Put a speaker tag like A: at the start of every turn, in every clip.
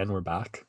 A: And we're back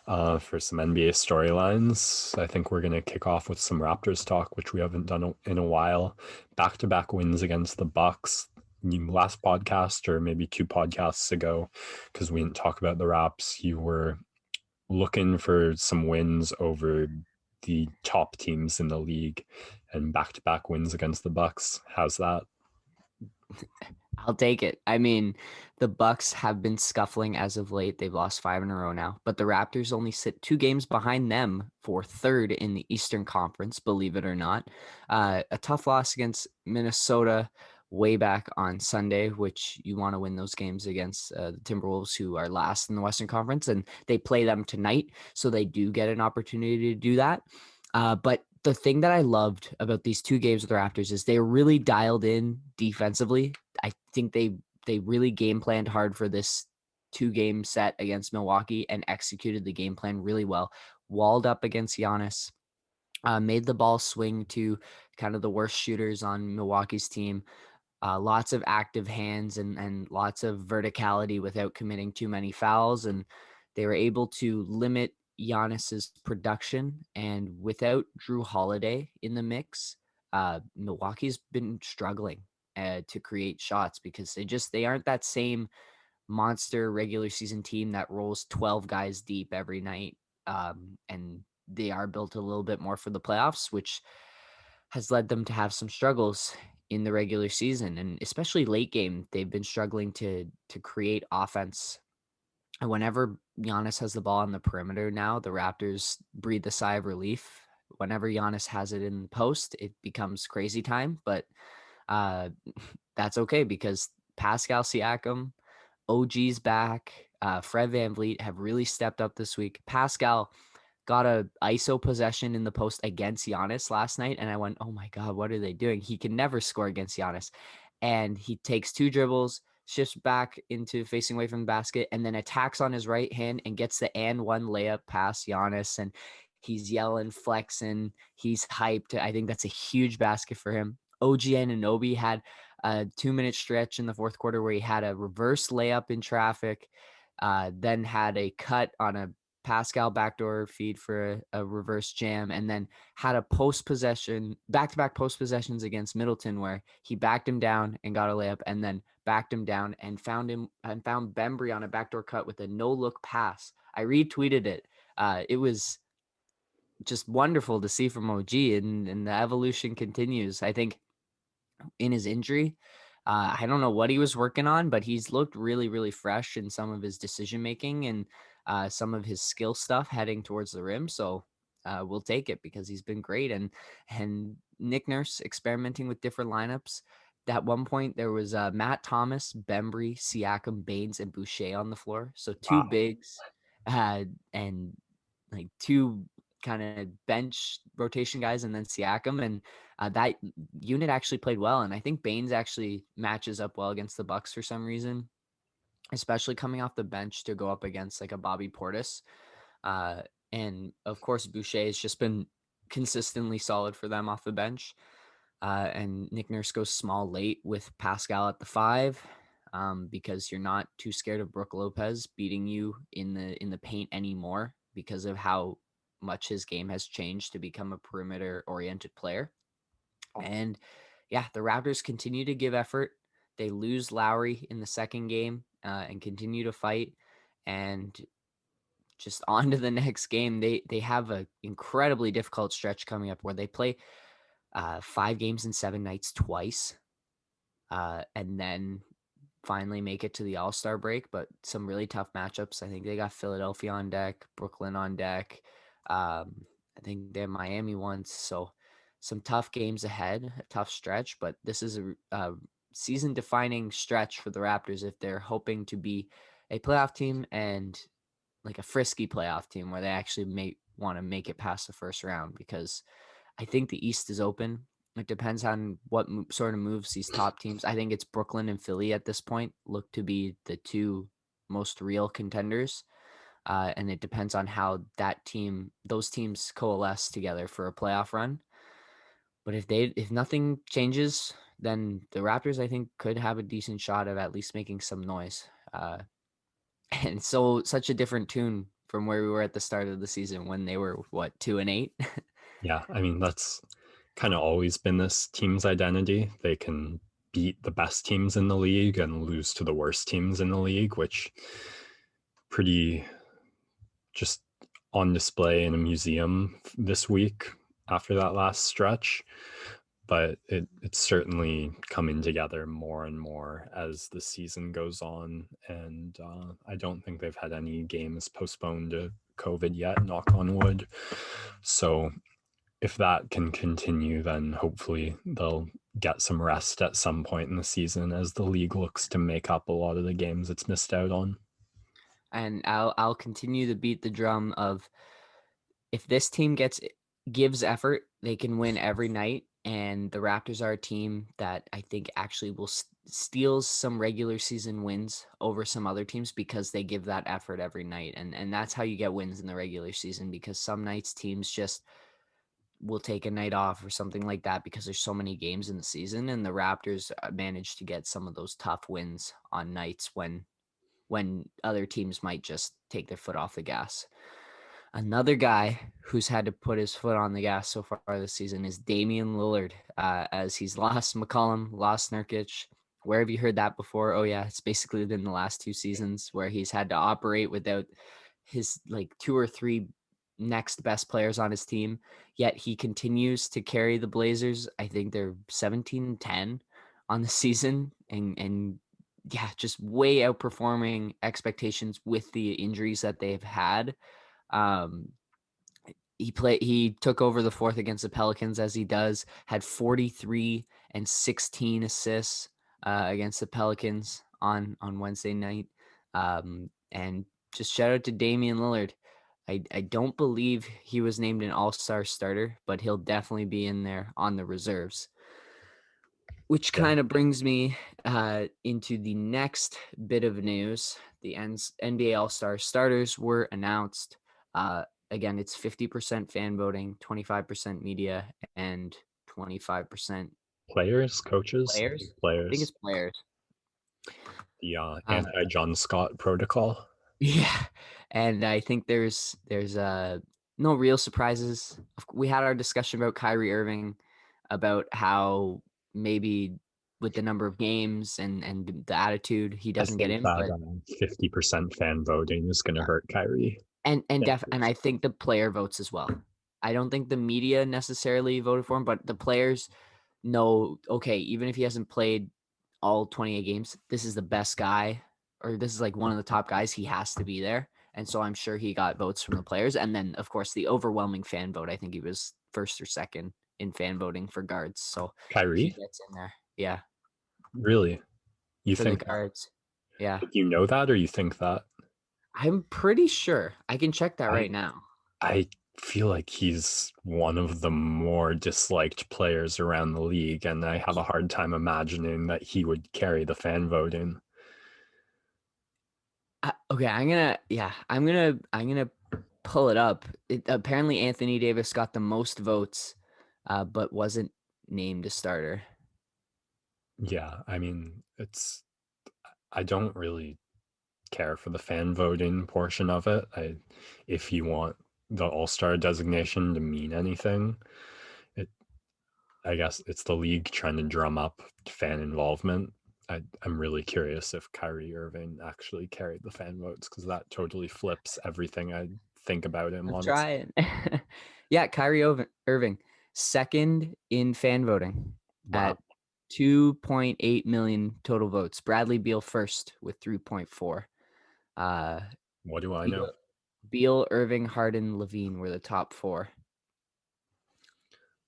A: for some NBA storylines. I think we're going to kick off with some Raptors talk, which we haven't done in a while. Back-to-back wins against the Bucks. Last podcast, or maybe two podcasts ago, because we didn't talk about the Raps, you were looking for some wins over the top teams in the league, and back-to-back wins against the Bucks. How's that?
B: I'll take it. I mean, the Bucks have been scuffling as of late. They've lost 5 in a row now, but the Raptors only sit 2 games behind them for third in the Eastern Conference, believe it or not. A tough loss against Minnesota way back on Sunday, which you want to win those games against the Timberwolves, who are last in the Western Conference, and they play them tonight, so they do get an opportunity to do that. But the thing that I loved about these 2 games with the Raptors is they're really dialed in defensively. I think they really game planned hard for this 2 game set against Milwaukee and executed the game plan really well. Walled up against Giannis, made the ball swing to kind of the worst shooters on Milwaukee's team. Lots of active hands and lots of verticality without committing too many fouls. And they were able to limit Giannis's production. And without Drew Holiday in the mix, Milwaukee's been struggling to create shots because they aren't that same monster regular season team that rolls 12 guys deep every night. And they are built a little bit more for the playoffs, which has led them to have some struggles in the regular season, and especially late game. They've been struggling to create offense. And whenever Giannis has the ball on the perimeter now, the Raptors breathe a sigh of relief. Whenever Giannis has it in the post, it becomes crazy time. But uh, that's okay because Pascal Siakam, OG's back. Fred VanVleet have really stepped up this week. Pascal got a ISO possession in the post against Giannis last night, and I went, "Oh my God, what are they doing? He can never score against Giannis." And he takes 2 dribbles, shifts back into facing away from the basket, and then attacks on his right hand and gets the and one layup past Giannis. And he's yelling, flexing, he's hyped. I think that's a huge basket for him. OG Anunoby had a 2 minute stretch in the fourth quarter where he had a reverse layup in traffic, then had a cut on a Pascal backdoor feed for a reverse jam, and then had a post possession, back-to-back post possessions against Middleton where he backed him down and got a layup, and then backed him down and found Bembry on a backdoor cut with a no-look pass. I retweeted it. It was just wonderful to see from OG, and the evolution continues. I think in his injury, I don't know what he was working on, but he's looked really, really fresh in some of his decision making and some of his skill stuff heading towards the rim. So we'll take it because he's been great. And Nick Nurse experimenting with different lineups. At one point, there was Matt Thomas, Bembry, Siakam, Baines, and Boucher on the floor. So two
A: Wow.
B: bigs and like two kind of bench rotation guys, and then Siakam, and that unit actually played well. And I think Baines actually matches up well against the Bucks for some reason, especially coming off the bench to go up against like a Bobby Portis. Uh, and of course, Boucher has just been consistently solid for them off the bench. And Nick Nurse goes small late with Pascal at the 5. Because you're not too scared of Brook Lopez beating you in the paint anymore because of how much his game has changed to become a perimeter oriented player. And yeah, the Raptors continue to give effort. They lose Lowry in the second game and continue to fight. And just on to the next game. They have an incredibly difficult stretch coming up where they play 5 games in 7 nights twice, and then finally make it to the All-Star break. But some really tough matchups. I think they got Philadelphia on deck, Brooklyn on deck. I think they have Miami once. So some tough games ahead, a tough stretch. But this is a season-defining stretch for the Raptors if they're hoping to be a playoff team and like a frisky playoff team where they actually may want to make it past the first round, because I think the East is open. It depends on what sort of moves these top teams. I think it's Brooklyn and Philly at this point look to be the two most real contenders. And it depends on how those teams coalesce together for a playoff run. But if nothing changes, then the Raptors, I think, could have a decent shot of at least making some noise. And so such a different tune from where we were at the start of the season when they were, what, 2-8?
A: Yeah, I mean, that's kind of always been this team's identity. They can beat the best teams in the league and lose to the worst teams in the league, which pretty just on display in a museum this week after that last stretch. But it's certainly coming together more and more as the season goes on. And I don't think they've had any games postponed to COVID yet, knock on wood. So if that can continue, then hopefully they'll get some rest at some point in the season as the league looks to make up a lot of the games it's missed out on.
B: And I'll continue to beat the drum of, if this team gives effort, they can win every night. And the Raptors are a team that I think actually will steal some regular season wins over some other teams because they give that effort every night. And that's how you get wins in the regular season, because some nights teams just will take a night off or something like that because there's so many games in the season. And the Raptors managed to get some of those tough wins on nights when other teams might just take their foot off the gas. Another guy who's had to put his foot on the gas so far this season is Damien Lillard, as he's lost McCollum, lost Nurkic. Where have you heard that before? Oh, yeah, it's basically been the last 2 seasons where he's had to operate without his like 2 or 3 next best players on his team, yet he continues to carry the Blazers. I think they're 17-10 on the season, and yeah, just way outperforming expectations with the injuries that they've had. Um, he took over the fourth against the Pelicans, as he does, had 43 and 16 assists against the Pelicans on Wednesday night. And just shout out to Damian Lillard. I don't believe he was named an all-star starter, but he'll definitely be in there on the reserves. Which
A: Yeah.
B: kind of brings me into the next bit of news. The NBA All-Star starters were announced. Again, it's 50% fan voting, 25% media, and 25%
A: Players, coaches,
B: players. I think
A: players.
B: it's players.
A: The
B: Uh,
A: anti-John Scott protocol.
B: yeah, and I think there's no real surprises. We had our discussion about Kyrie Irving, about how maybe with the number of games and the attitude he
A: I
B: doesn't get
A: think
B: in,
A: that
B: but
A: 50% fan voting is going to hurt Kyrie.
B: and I think the player votes as well. I don't think the media necessarily voted for him, but the players know, okay, even if he hasn't played all 28 games, this is the best guy, or this is like one of the top guys. He has to be there. And so I'm sure he got votes from the players. And then, of course, the overwhelming fan vote. I think he was first or second in fan voting for guards. So he
A: Kyrie?
B: gets in there. Yeah.
A: Really? You
B: For the
A: think that?
B: guards. Yeah.
A: You know that, or you think that?
B: I'm pretty sure. I can check that
A: I
B: right now.
A: I feel like he's one of the more disliked players around the league, and I have a hard time imagining that he would carry the fan voting.
B: Okay, I'm gonna pull it up. Apparently Anthony Davis got the most votes, but wasn't named a starter.
A: Yeah, I mean, I don't really care for the fan voting portion of it. If you want the All-Star designation to mean anything, it I guess it's the league trying to drum up fan involvement. I'm really curious if Kyrie Irving actually carried the fan votes, because that totally flips everything I think about him
B: I'm
A: on its.
B: trying. Yeah, Irving, second in fan voting
A: Wow.
B: at 2.8 million total votes. Bradley Beal first with 3.4. Uh,
A: What do I know?
B: Beal, Beal, Irving, Harden, Levine were the top 4.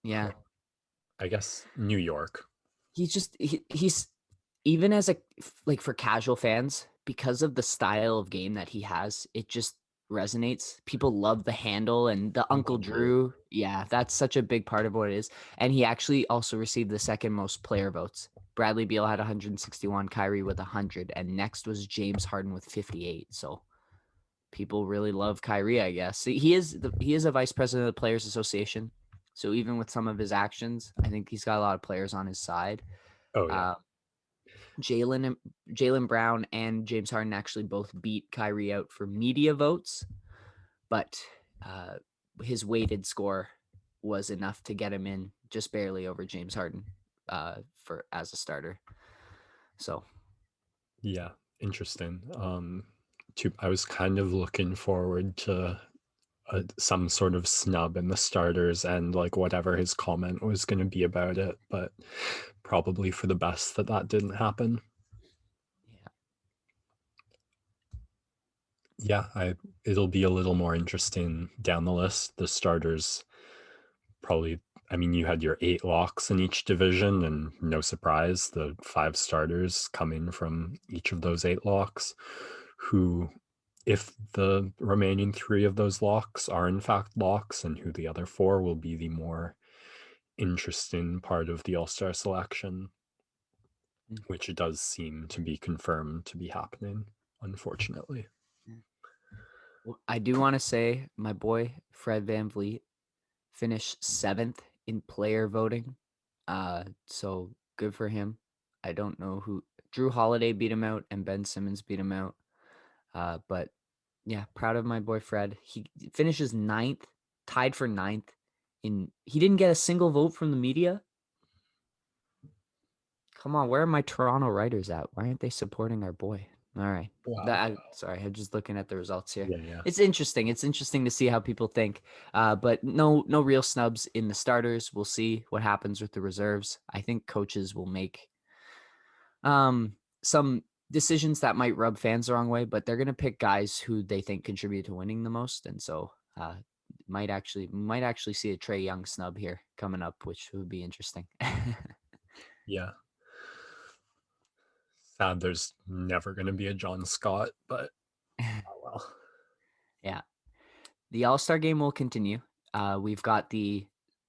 B: Yeah.
A: Huh. I guess New York.
B: He's even as a like for casual fans, because of the style of game that he has, it just resonates. People love the handle and the Uncle
A: Uncle Drew.
B: Drew. Yeah, that's such a big part of what it is. And he actually also received the second most player votes. Bradley Beal had 161, Kyrie with 100, and next was James Harden with 58. So people really love Kyrie, I guess. He is a vice president of the Players Association. So even with some of his actions, I think he's got a lot of players on his side.
A: Oh yeah.
B: Uh, Jaylen Brown and James Harden actually both beat Kyrie out for media votes, but his weighted score was enough to get him in just barely over James Harden for as a starter. So
A: Yeah, interesting. I was kind of looking forward to some sort of snub in the starters and like whatever his comment was going to be about it, but probably for the best that that didn't happen.
B: yeah,
A: It'll be a little more interesting down the list. The starters probably, I mean, you had your 8 locks in each division, and no surprise, the 5 starters coming from each of those 8 locks, who, if the remaining 3 of those locks are in fact locks, and who the other 4 will be the more interesting part of the All-Star selection, which it does seem to be confirmed to be happening, unfortunately.
B: Well, I do want to say my boy Fred VanVleet finished 7th in player voting. So good for him. I don't know who Drew Holiday beat him out and Ben Simmons beat him out. But yeah, proud of my boy Fred. He finishes 9th, tied for 9th. He didn't get a single vote from the media. Come on, where are my Toronto writers at? Why aren't they supporting our boy? All right.
A: Wow.
B: Sorry, I'm just looking at the results here.
A: Yeah.
B: It's interesting. It's interesting to see how people think. But no real snubs in the starters. We'll see what happens with the reserves. I think coaches will make some decisions that might rub fans the wrong way, but they're gonna pick guys who they think contribute to winning the most. And so might actually see a Trae Young snub here coming up, which would be interesting.
A: Yeah. Sad there's never going to be a John Scott, but oh well.
B: Yeah. The All-Star game will continue. We've got the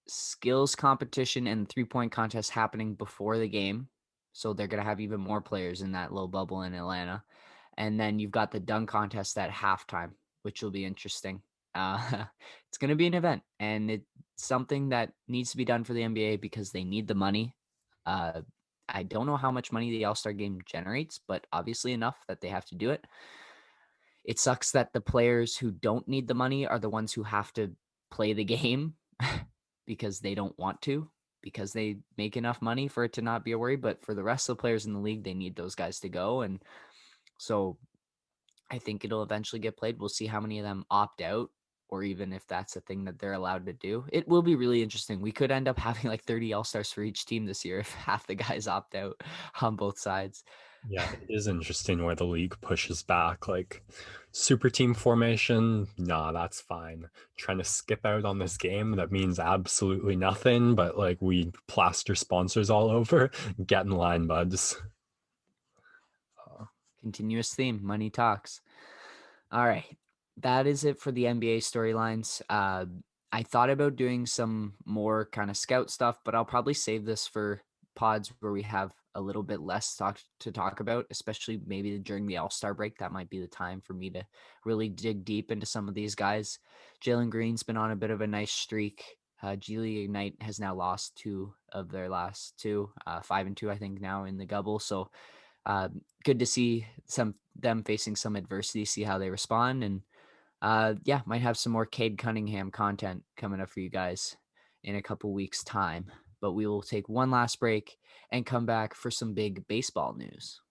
B: skills competition and 3-point contest happening before the game. So they're going to have even more players in that little bubble in Atlanta. And then you've got the dunk contest at halftime, which will be interesting. It's going to be an event, and it's something that needs to be done for the NBA because they need the money. I don't know how much money the All-Star game generates, but obviously enough that they have to do it. It sucks that the players who don't need the money are the ones who have to play the game because they don't want to, because they make enough money for it to not be a worry. But for the rest of the players in the league, they need those guys to go. And so I think it'll eventually get played. We'll see how many of them opt out, or even if that's a thing that they're allowed to do. It will be really interesting. We could end up having like 30 All-Stars for each team this year if half the guys opt out on both sides.
A: Yeah, it is interesting where the league pushes back. Like, super team formation, nah, that's fine. Trying to skip out on this game that means absolutely nothing, but like we plaster sponsors all over. Get in line, buds.
B: Continuous theme, money talks. All right. That is it for the NBA storylines. I thought about doing some more kind of scout stuff, but I'll probably save this for pods where we have a little bit less to talk about, especially maybe during the All-Star break. That might be the time for me to really dig deep into some of these guys. Jalen Green's been on a bit of a nice streak. G League Ignite has now lost 2 of their last 2, 5-2, I think, now in the Gubble. So good to see them facing some adversity, see how they respond, and might have some more Cade Cunningham content coming up for you guys in a couple weeks' time. But we will take one last break and come back for some big baseball news.